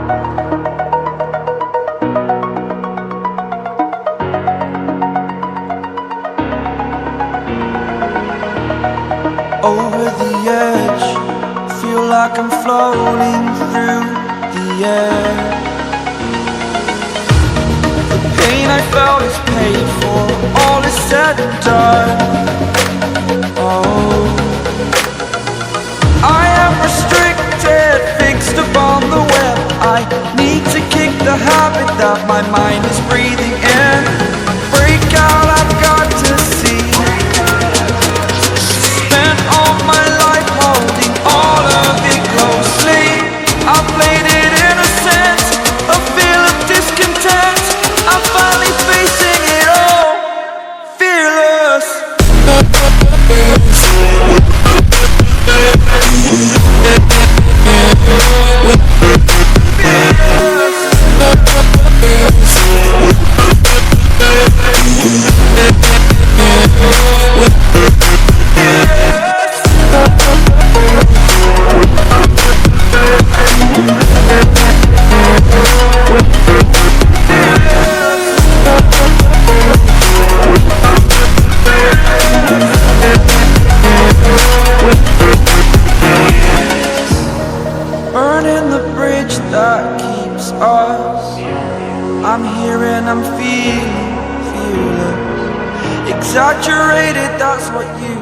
Over the edge, feel like I'm floating through the air. The pain I felt is paid for, all is said and done. Oh, I am restricted, fixed upon the web. I need to kick the habit that my mind is breathing in. Break out, I've got to see. Spent all my life holding all of it closely. I played it innocent, a feel of discontent. I'm finally facing it all, fearless. Burning the bridge that keeps us. I'm here and I'm feeling fearless. Exaggerated, that's what you